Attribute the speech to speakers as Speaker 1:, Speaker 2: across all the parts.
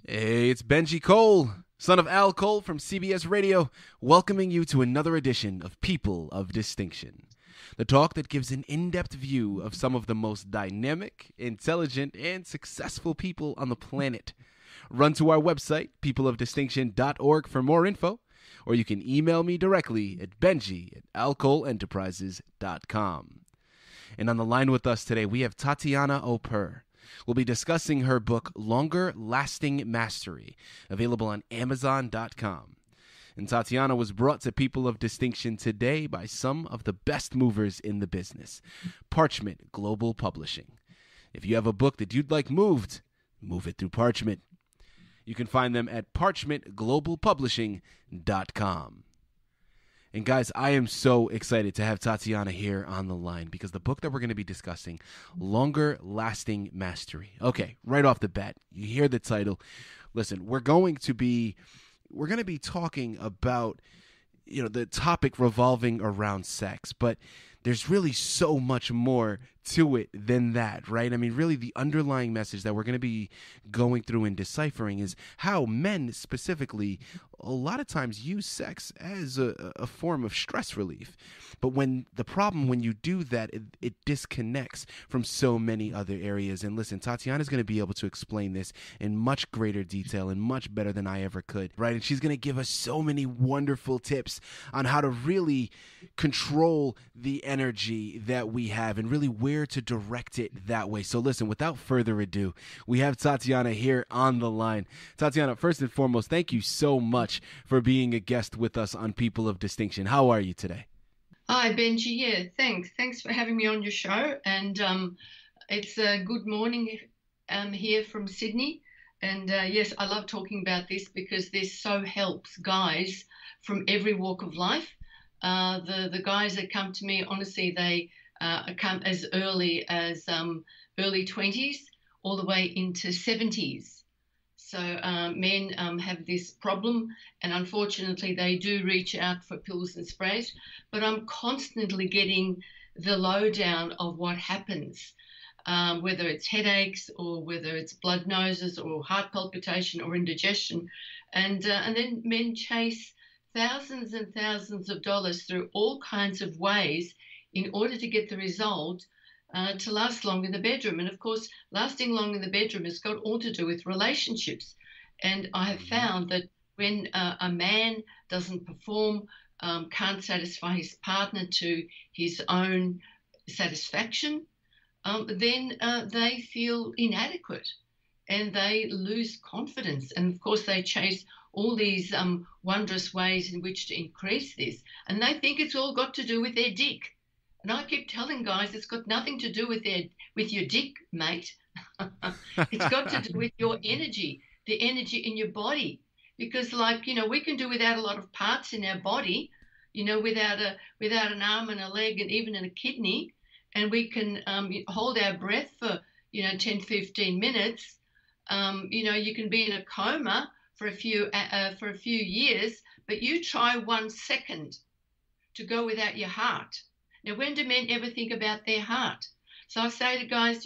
Speaker 1: Hey, it's Benjie Cole, son of Al Cole from CBS Radio, welcoming you to another edition of People of Distinction. The talk that gives an in-depth view of some of the most dynamic, intelligent, and successful people on the planet. Run to our website, peopleofdistinction.org, for more info, or you can email me directly at benji@alcoleenterprises.com. And on the line with us today, we have Tatiana Oper. We'll be discussing her book, Longer Lasting Mastery, available on Amazon.com. And Tatiana was brought to People of Distinction today by some of the best movers in the business, Parchment Global Publishing. If you have a book that you'd like moved, move it through Parchment. You can find them at parchmentglobalpublishing.com. And guys, I am so excited to have Tatiana here on the line because the book that we're going to be discussing, Longer Lasting Mastery. Okay, right off the bat, you hear the title. Listen, we're going to be talking about, the topic revolving around sex, but there's really so much more to it than that, right? I mean, really the underlying message that we're going to be going through and deciphering is how men specifically a lot of times use sex as a form of stress relief. But when you do that, it disconnects from so many other areas. And listen, Tatiana's going to be able to explain this in much greater detail and much better than I ever could, right? And she's going to give us so many wonderful tips on how to really control the energy that we have and really where to direct it that way. So listen, without further ado, we have Tatiana here on the line. Tatiana, first and foremost, thank you so much for being a guest with us on People of Distinction. How are you today?
Speaker 2: Hi, Benjie. Yeah, thanks. Thanks for having me on your show. And it's a good morning here from Sydney. And yes, I love talking about this because this so helps guys from every walk of life. The guys that come to me, honestly, they come as early as early 20s all the way into 70s. So men have this problem, and unfortunately they do reach out for pills and sprays, but I'm constantly getting the lowdown of what happens, whether it's headaches or whether it's blood noses or heart palpitation or indigestion. And then men chase thousands and thousands of dollars through all kinds of ways in order to get the result to last long in the bedroom. And of course, lasting long in the bedroom has got all to do with relationships. And I have found that when a man doesn't perform, can't satisfy his partner to his own satisfaction, then they feel inadequate and they lose confidence. And of course, they chase all these wondrous ways in which to increase this. And they think it's all got to do with their dick. And I keep telling guys it's got nothing to do with your dick, mate. It's got to do with your energy, the energy in your body. Because we can do without a lot of parts in our body, without an arm and a leg and even a kidney. And we can hold our breath for, 10, 15 minutes. You can be in a coma for a few years, but you try 1 second to go without your heart. Now, when do men ever think about their heart? So I say to guys,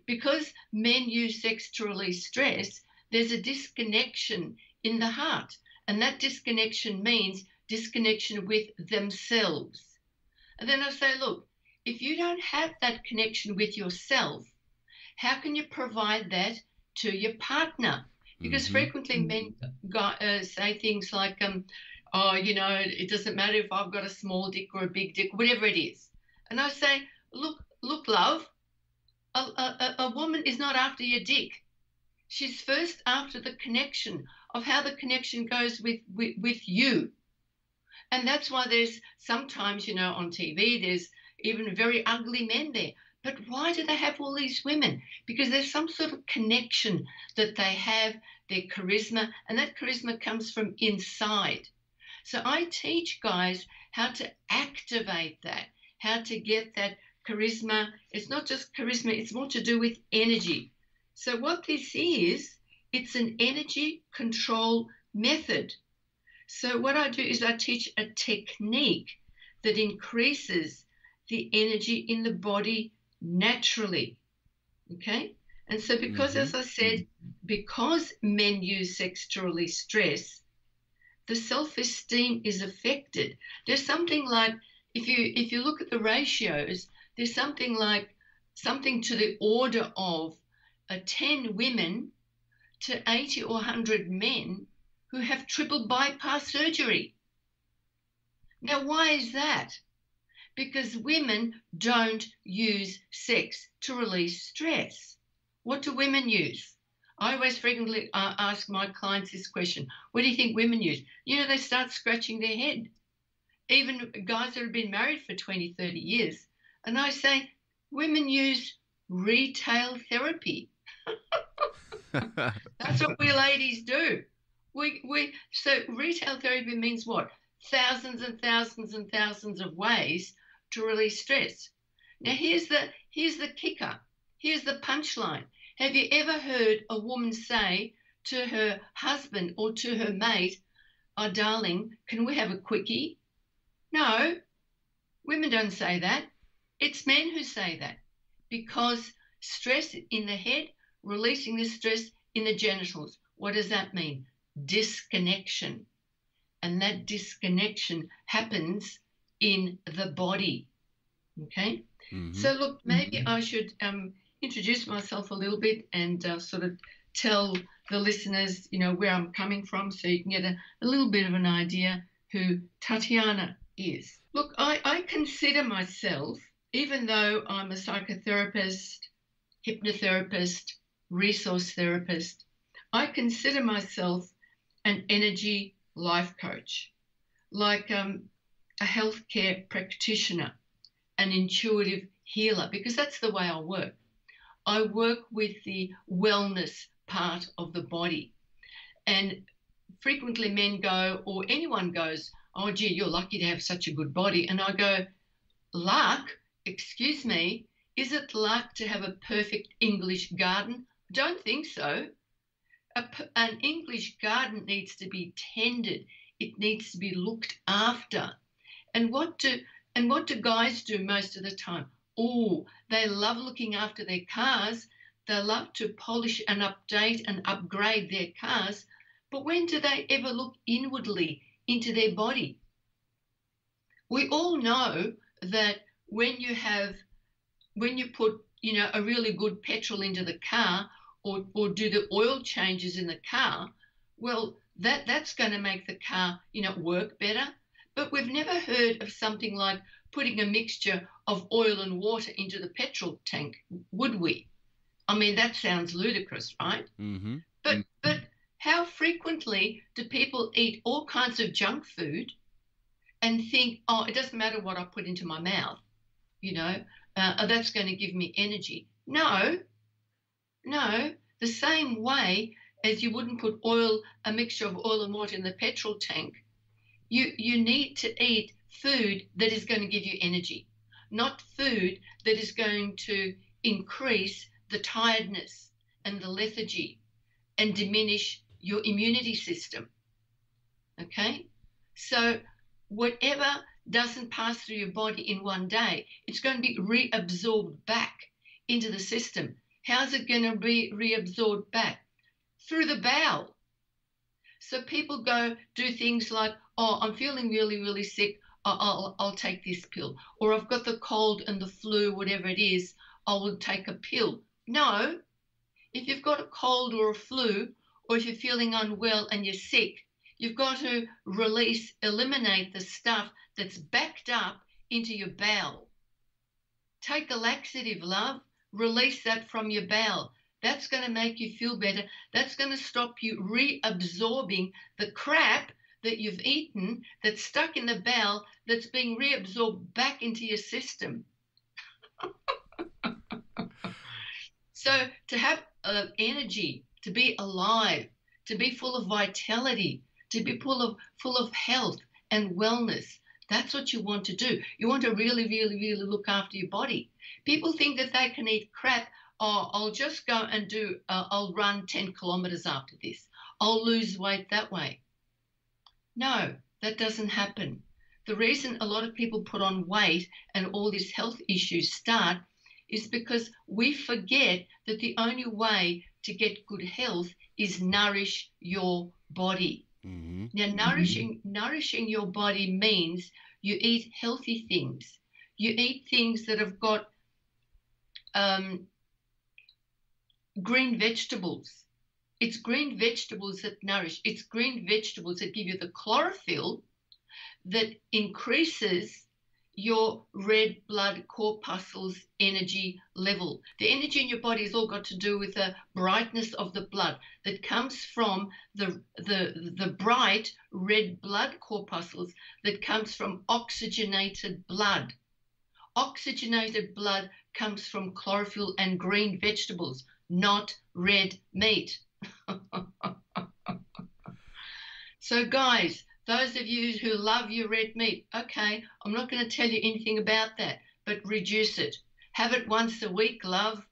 Speaker 2: because men use sex to release stress, there's a disconnection in the heart. And that disconnection means disconnection with themselves. And then I say, look, if you don't have that connection with yourself, how can you provide that to your partner? Because frequently men say things like, it doesn't matter if I've got a small dick or a big dick, whatever it is. And I say, look, love, a woman is not after your dick. She's first after the connection of how the connection goes with you. And that's why there's sometimes, on TV, there's even very ugly men there. But why do they have all these women? Because there's some sort of connection that they have, their charisma, and that charisma comes from inside. So I teach guys how to activate that, how to get that charisma. It's not just charisma, it's more to do with energy. So what this is, it's an energy control method. So what I do is I teach a technique that increases the energy in the body naturally. Okay? And so because,
Speaker 1: Mm-hmm.
Speaker 2: as I said, because men use sex to release stress, the self-esteem is affected. There's something like, if you look at the ratios, there's something to the order of 10 women to 80 or 100 men who have triple bypass surgery. Now, why is that? Because women don't use sex to release stress. What do women use? I always frequently ask my clients this question. What do you think women use? They start scratching their head. Even guys that have been married for 20, 30 years. And I say, women use retail therapy. That's what we ladies do. So retail therapy means what? Thousands and thousands and thousands of ways to release stress. Now here's the kicker. Here's the punchline. Have you ever heard a woman say to her husband or to her mate, "Oh, darling, can we have a quickie?" No, women don't say that. It's men who say that because stress in the head, releasing the stress in the genitals. What does that mean? Disconnection. And that disconnection happens in the body. Okay?
Speaker 1: Mm-hmm.
Speaker 2: So, look, maybe I should introduce myself a little bit and sort of tell the listeners, where I'm coming from so you can get a little bit of an idea who Tatiana is. Look, I consider myself, even though I'm a psychotherapist, hypnotherapist, resource therapist, I consider myself an energy life coach, like a healthcare practitioner, an intuitive healer, because that's the way I work. I work with the wellness part of the body. And frequently men go, or anyone goes, "Oh, gee, you're lucky to have such a good body." And I go, "Luck? Excuse me, is it luck to have a perfect English garden? Don't think so. An English garden needs to be tended. It needs to be looked after. And what do guys do most of the time? Oh, they love looking after their cars. They love to polish and update and upgrade their cars. But when do they ever look inwardly into their body? We all know that when you put, a really good petrol into the car or do the oil changes in the car, well, that's going to make the car, work better. But we've never heard of something like putting a mixture of oil and water into the petrol tank, would we? I mean, that sounds ludicrous, right?
Speaker 1: Mm-hmm.
Speaker 2: But how frequently do people eat all kinds of junk food and think, "Oh, it doesn't matter what I put into my mouth, that's going to give me energy"? No. The same way as you wouldn't put a mixture of oil and water in the petrol tank, you need to eat food that is going to give you energy, not food that is going to increase the tiredness and the lethargy and diminish your immunity system. Okay? So whatever doesn't pass through your body in one day, it's going to be reabsorbed back into the system. How's it going to be reabsorbed back? Through the bowel. So people do things like, "Oh, I'm feeling really, really sick. I'll take this pill." Or "I've got the cold and the flu, whatever it is, I will take a pill." No. If you've got a cold or a flu, or if you're feeling unwell and you're sick, you've got to eliminate the stuff that's backed up into your bowel. Take a laxative, love. Release that from your bowel. That's going to make you feel better. That's going to stop you reabsorbing the crap that you've eaten that's stuck in the bowel that's being reabsorbed back into your system. So to have energy, to be alive, to be full of vitality, to be full of health and wellness, that's what you want to do. You want to really, really, really look after your body. People think that they can eat crap. "Oh, I'll just go and I'll run 10 kilometers after this. I'll lose weight that way." No, that doesn't happen. The reason a lot of people put on weight and all these health issues start is because we forget that the only way to get good health is nourish your body.
Speaker 1: Mm-hmm.
Speaker 2: Now, nourishing your body means you eat healthy things. You eat things that have got green vegetables. It's green vegetables that nourish. It's green vegetables that give you the chlorophyll that increases your red blood corpuscles energy level. The energy in your body has all got to do with the brightness of the blood that comes from the bright red blood corpuscles that comes from oxygenated blood. Oxygenated blood comes from chlorophyll and green vegetables, not red meat. So guys, those of you who love your red meat, okay, I'm not going to tell you anything about that, but reduce it. Have it once a week, love,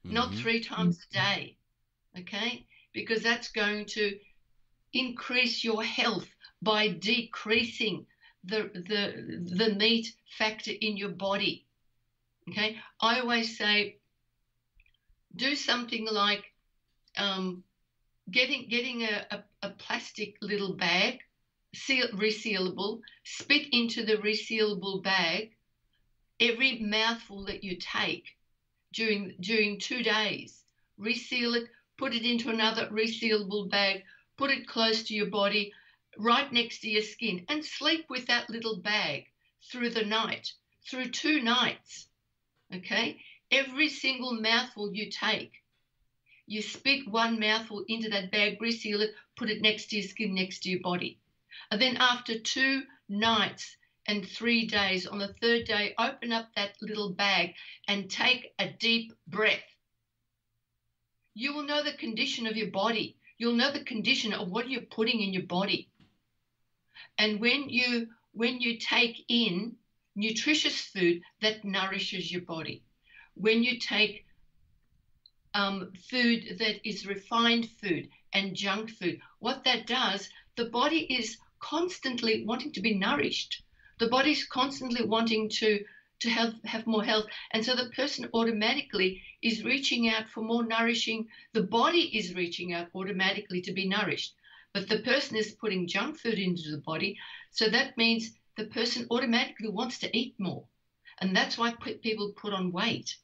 Speaker 2: not 3 times a day, okay? Because that's going to increase your health by decreasing the meat factor in your body, okay? I always say do something like getting a plastic little bag, resealable, spit into the resealable bag every mouthful that you take during 2 days. Reseal it, put it into another resealable bag, put it close to your body, right next to your skin, and sleep with that little bag through the night, through 2 nights, okay? Every single mouthful you take, you spit 1 mouthful into that bag, reseal it, put it next to your skin, next to your body. And then after 2 nights and 3 days, on the 3rd day, open up that little bag and take a deep breath. You will know the condition of your body. You'll know the condition of what you're putting in your body. And when you take in nutritious food that nourishes your body, when you take food that is refined food and junk food, what that does, the body is constantly wanting to be nourished. The body's constantly wanting to have more health. And so the person automatically is reaching out for more nourishing. The body is reaching out automatically to be nourished. But the person is putting junk food into the body. So that means the person automatically wants to eat more. And that's why people put on weight,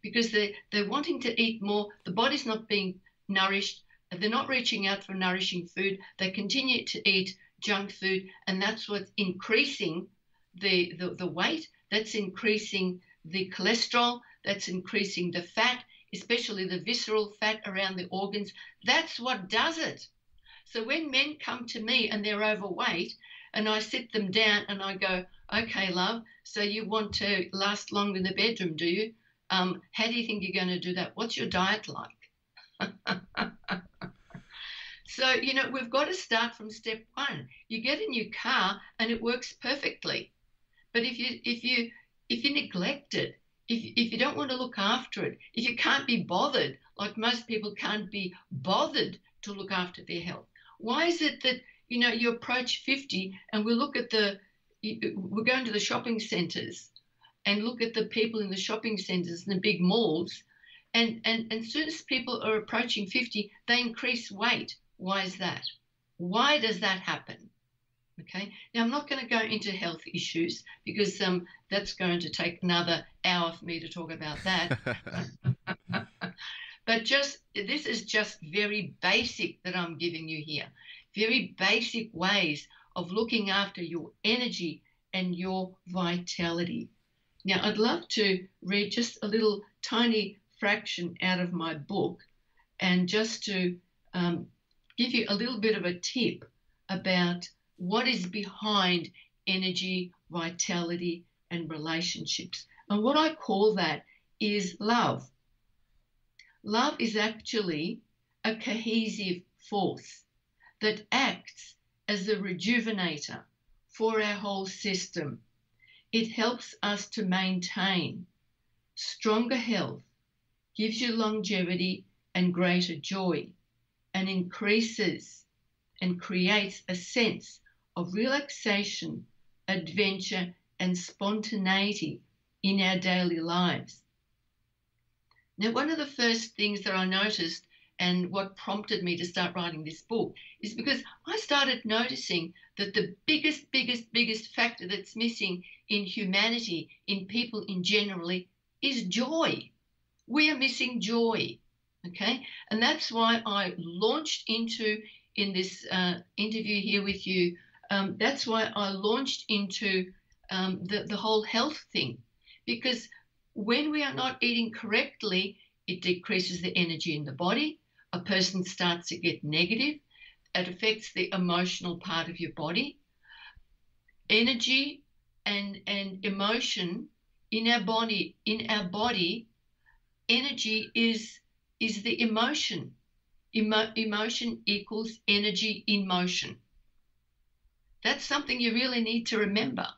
Speaker 2: because they're wanting to eat more. The body's not being nourished. They're not reaching out for nourishing food. They continue to eat junk food, and that's what's increasing the weight. That's increasing the cholesterol. That's increasing the fat, especially the visceral fat around the organs. That's what does it. So when men come to me and they're overweight, and I sit them down and I go, okay, love, so you want to last longer in the bedroom, do you? How do you think you're going to do that? What's your diet like? So, we've got to start from step 1. You get a new car and it works perfectly. But if you neglect it, if you don't want to look after it, if you can't be bothered, like most people can't be bothered to look after their health, why is it that, you approach 50 and we're going to the shopping centres and look at the people in the shopping centres and the big malls, and as soon as people are approaching 50, they increase weight. Why is that? Why does that happen? Okay. Now, I'm not going to go into health issues because that's going to take another hour for me to talk about that. But this is just very basic that I'm giving you here. Very basic ways of looking after your energy and your vitality. Now, I'd love to read just a little tiny fraction out of my book, and just to give you a little bit of a tip about what is behind energy, vitality, and relationships. And what I call that is love. Love is actually a cohesive force that acts as a rejuvenator for our whole system. It helps us to maintain stronger health, gives you longevity and greater joy, and increases and creates a sense of relaxation, adventure, and spontaneity in our daily lives. Now, one of the first things that I noticed and what prompted me to start writing this book is because I started noticing that the biggest factor that's missing in humanity, in people in generally, is joy. We are missing joy, okay? And that's why I launched into, in this interview here with you, that's why I launched into the whole health thing, because when we are not eating correctly, it decreases the energy in the body. A person starts to get negative. It affects the emotional part of your body. Energy and emotion in our body, energy is the emotion. Emotion equals energy in motion. That's something you really need to remember.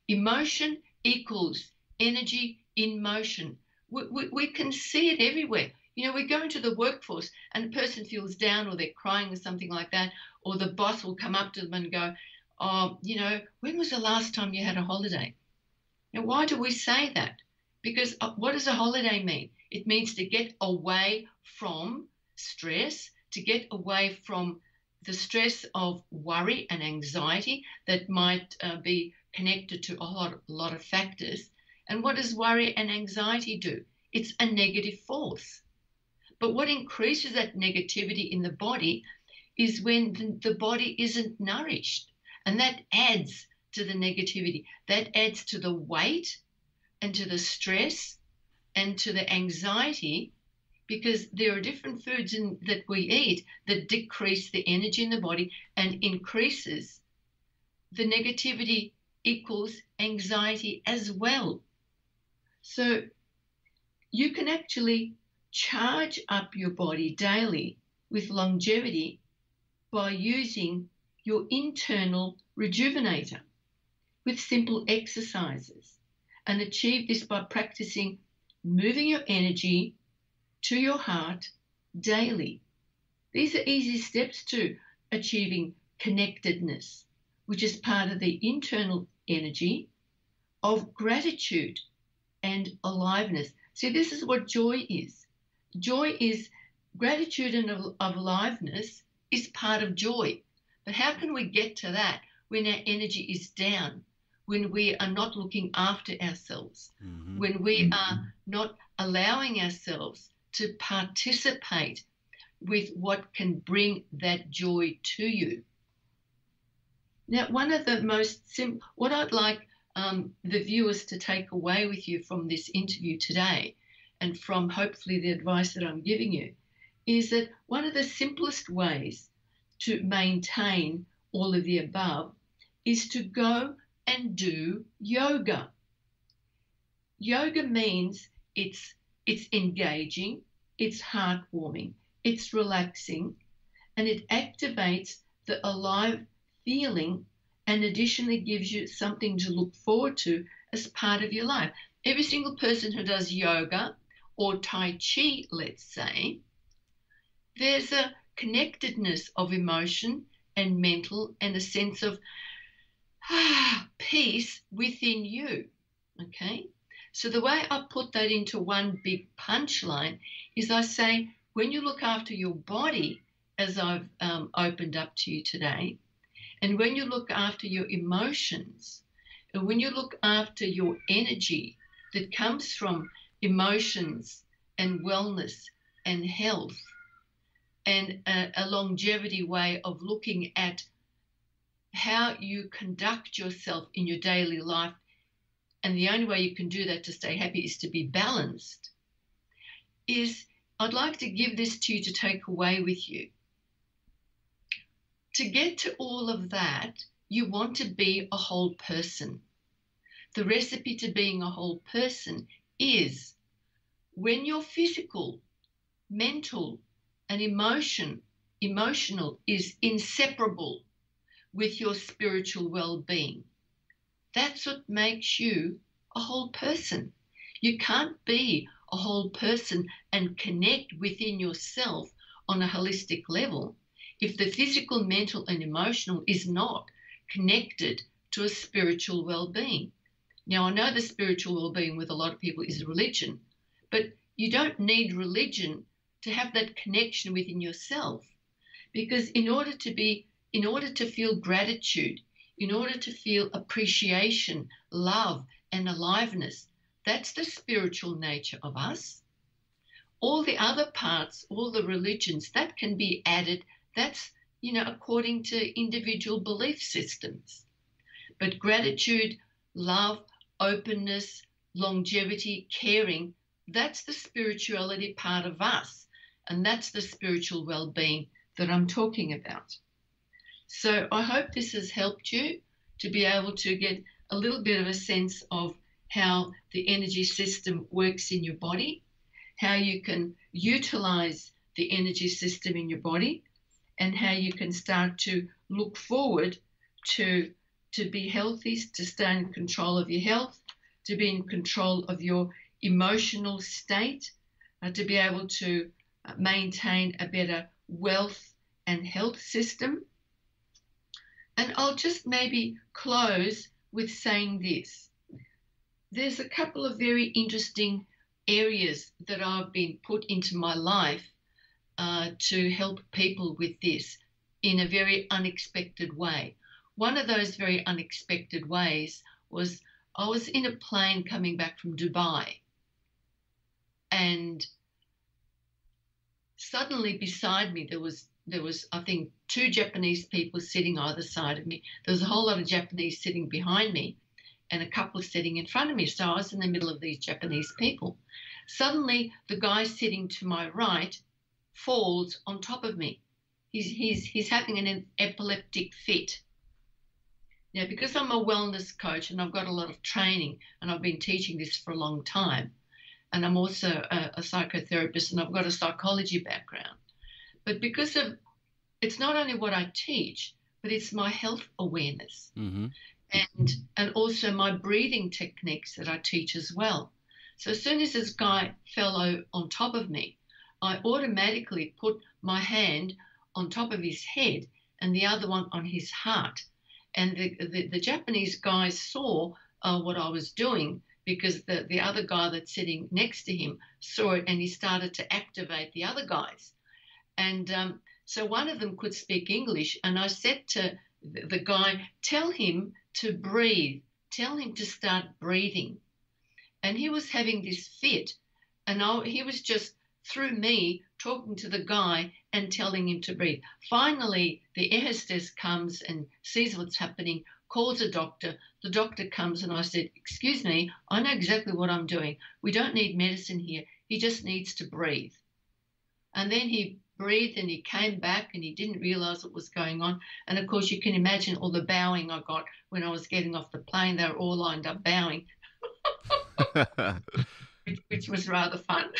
Speaker 2: Emotion equals energy in motion. We can see it everywhere. You know, we go into the workforce and a person feels down or they're crying or something like that, or the boss will come up to them and go, oh, you know, when was the last time you had a holiday? Now, why do we say that? Because what does a holiday mean? It means to get away from stress, to get away from the stress of worry and anxiety that might be connected to a lot of factors. And what does worry and anxiety do? It's a negative force. But what increases that negativity in the body is when the body isn't nourished. And that adds to the negativity. That adds to the weight and to the stress and to the anxiety, because there are different foods that we eat that decrease the energy in the body and increases the negativity equals anxiety as well. So you can actually charge up your body daily with longevity by using your internal rejuvenator with simple exercises, and achieve this by practicing moving your energy to your heart daily. These are easy steps to achieving connectedness, which is part of the internal energy of gratitude and aliveness. See, this is what joy is. Joy is gratitude and aliveness is part of joy. But how can we get to that when our energy is down, when we are not looking after ourselves, when we are not allowing ourselves to participate with what can bring that joy to you? Now, one of the most simple, what I'd like the viewers to take away with you from this interview today, and from hopefully the advice that I'm giving you, is that one of the simplest ways to maintain all of the above is to go and do yoga. Yoga means it's engaging, it's heartwarming, it's relaxing, and it activates the alive feeling, and additionally gives you something to look forward to as part of your life. Every single person who does yoga or Tai Chi, let's say, there's a connectedness of emotion and mental and a sense of peace within you, okay? So the way I put that into one big punchline is I say, when you look after your body, as I've opened up to you today, and when you look after your emotions, and when you look after your energy that comes from emotions and wellness and health, and a longevity way of looking at how you conduct yourself in your daily life, and the only way you can do that to stay happy is to be balanced, is I'd like to give this to you to take away with you. To get to all of that, you want to be a whole person. The recipe to being a whole person is when your physical, mental, and emotional is inseparable with your spiritual well-being. That's what makes you a whole person. You can't be a whole person and connect within yourself on a holistic level if the physical, mental, and emotional is not connected to a spiritual well-being. Now, I know the spiritual well-being with a lot of people is religion, but You don't need religion to have that connection within yourself. Because in order to feel gratitude, in order to feel appreciation, love, and aliveness, that's the spiritual nature of us. All the other parts, all the religions, that can be added. That's, according to individual belief systems. But gratitude, love, openness, longevity, caring, that's the spirituality part of us. And that's the spiritual well-being that I'm talking about. So I hope this has helped you to be able to get a little bit of a sense of how the energy system works in your body, how you can utilize the energy system in your body, and how you can start to look forward to be healthy, to stay in control of your health, to be in control of your emotional state, to be able to maintain a better wealth and health system. And I'll just maybe close with saying this. There's a couple of very interesting areas that I've been put into my life to help people with this in a very unexpected way. One of those very unexpected ways was I was in a plane coming back from Dubai, and suddenly beside me there was I think 2 Japanese people sitting either side of me. There was a whole lot of Japanese sitting behind me and a couple sitting in front of me. So I was in the middle of these Japanese people. Suddenly the guy sitting to my right falls on top of me. He's having an epileptic fit. Now, because I'm a wellness coach and I've got a lot of training and I've been teaching this for a long time, and I'm also a psychotherapist and I've got a psychology background. But because of, it's not only what I teach, but it's my health awareness,
Speaker 1: Mm-hmm.
Speaker 2: and also my breathing techniques that I teach as well. So as soon as this guy fell on top of me, I automatically put my hand on top of his head and the other one on his heart. And the Japanese guys saw what I was doing, because the other guy that's sitting next to him saw it, and he started to activate the other guys. And so one of them could speak English, and I said to the guy, tell him to breathe, tell him to start breathing. And he was having this fit, and he was just through me talking to the guy and telling him to breathe. Finally, the air hostess comes and sees what's happening, calls a doctor. The doctor comes, and I said, excuse me, I know exactly what I'm doing. We don't need medicine here. He just needs to breathe. And then he breathed and he came back and he didn't realize what was going on. And of course, you can imagine all the bowing I got when I was getting off the plane. They were all lined up bowing, which was rather fun.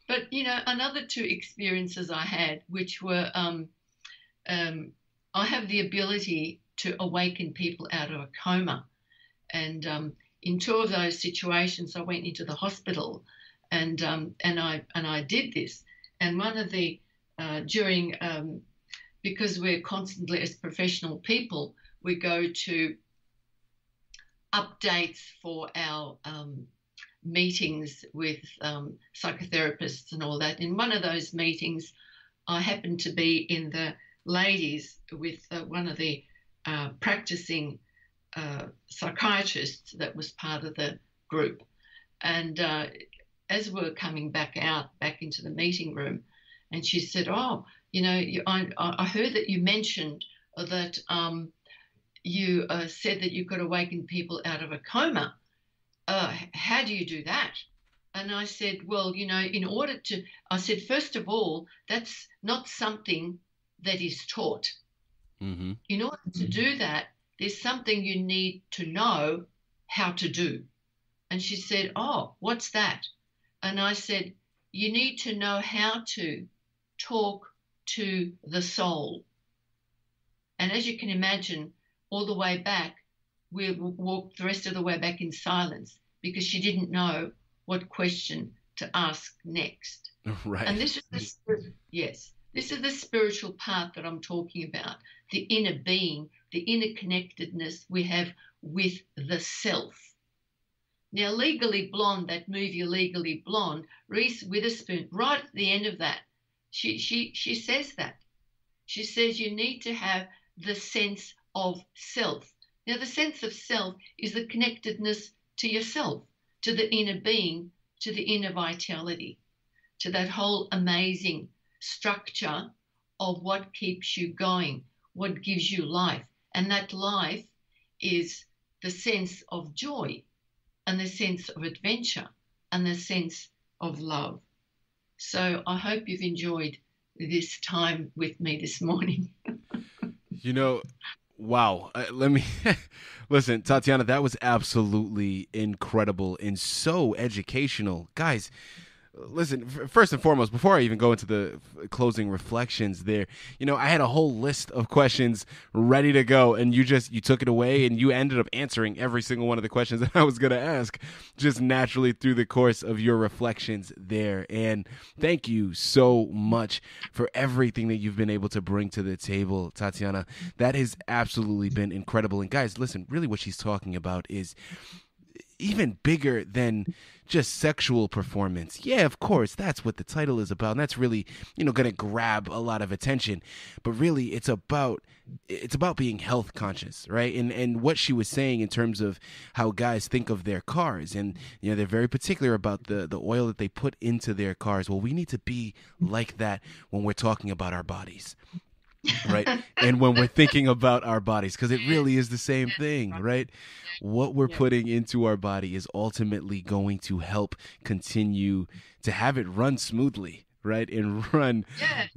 Speaker 2: But, another 2 experiences I had, which were, I have the ability to awaken people out of a coma. And in 2 of those situations, I went into the hospital and I did this. And one of the, because we're constantly, as professional people, we go to updates for our meetings with psychotherapists and all that. In one of those meetings, I happened to be in the ladies with one of the practicing psychiatrists that was part of the group. And as we were coming back into the meeting room, and she said, oh, I heard that you mentioned that you said that you could awaken people out of a coma. How do you do that? And I said, well, I said, first of all, that's not something that is taught.
Speaker 1: Mm-hmm.
Speaker 2: In order to do that, there's something you need to know how to do. And she said, oh, what's that? And I said, you need to know how to talk to the soul. And as you can imagine, all the way back, we walked the rest of the way back in silence, because she didn't know what question to ask next.
Speaker 1: Right.
Speaker 2: And this is the spiritual part that I'm talking about, the inner being, the interconnectedness we have with the self. Now, Legally Blonde, that movie Legally Blonde, Reese Witherspoon, right at the end of that, she says that. She says you need to have the sense of self. Now, the sense of self is the connectedness to yourself, to the inner being, to the inner vitality, to that whole amazing structure of what keeps you going, what gives you life. And that life is the sense of joy and the sense of adventure and the sense of love. So I hope you've enjoyed this time with me this morning.
Speaker 1: You know, wow. Let me listen, Tatiana, that was absolutely incredible and so educational. Guys, listen, first and foremost, before I even go into the closing reflections there, I had a whole list of questions ready to go, and you took it away, and you ended up answering every single one of the questions that I was going to ask just naturally through the course of your reflections there. And thank you so much for everything that you've been able to bring to the table, Tatiana. That has absolutely been incredible. And guys, listen, really what she's talking about is even bigger than just sexual performance. Yeah, of course, that's what the title is about, and that's really, going to grab a lot of attention. But really, it's about being health conscious, right? And what she was saying in terms of how guys think of their cars, and they're very particular about the oil that they put into their cars. Well, we need to be like that when we're talking about our bodies. Right. And when we're thinking about our bodies, because it really is the same thing, right? What we're putting into our body is ultimately going to help continue to have it run smoothly, right? And run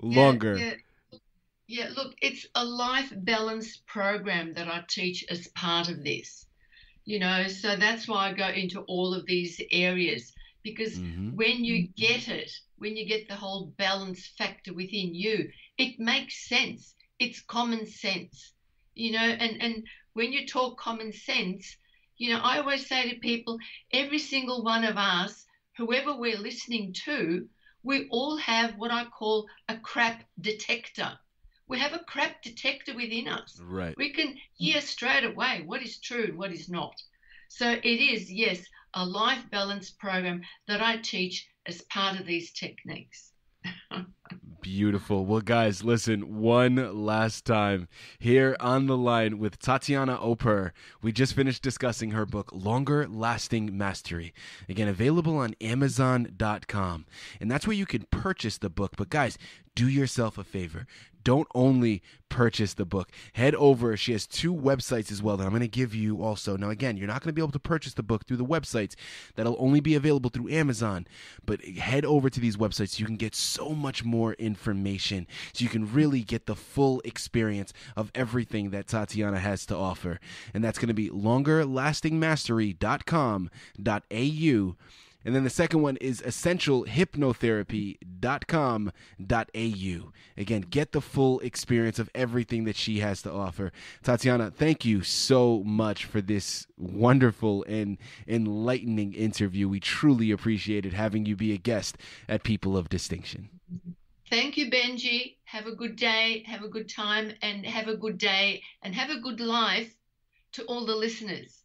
Speaker 1: longer.
Speaker 2: Yeah, look, it's a life balance program that I teach as part of this, so that's why I go into all of these areas, because when you get it, when you get the whole balance factor within you, it makes sense. It's common sense, and when you talk common sense, I always say to people, every single one of us, whoever we're listening to, we all have what I call a crap detector. We have a crap detector within us.
Speaker 1: Right.
Speaker 2: We can hear straight away what is true and what is not. So it is, yes, a life balance program that I teach as part of these techniques.
Speaker 1: Beautiful. Well, guys, listen, one last time here on the line with Tatiana Oper. We just finished discussing her book, Longer Lasting Mastery. Again, available on Amazon.com. And that's where you can purchase the book. But guys, do yourself a favor. Don't only purchase the book. Head over. She has 2 websites as well that I'm going to give you also. Now, again, you're not going to be able to purchase the book through the websites. That'll only be available through Amazon. But head over to these websites so you can get so much more information, so you can really get the full experience of everything that Tatiana has to offer. And that's going to be longerlastingmastery.com.au. And then the second one is essentialhypnotherapy.com.au. Again, get the full experience of everything that she has to offer. Tatiana, thank you so much for this wonderful and enlightening interview. We truly appreciated having you be a guest at People of Distinction.
Speaker 2: Thank you, Benjie. Have a good day, have a good time, and have a good day, and have a good life to all the listeners.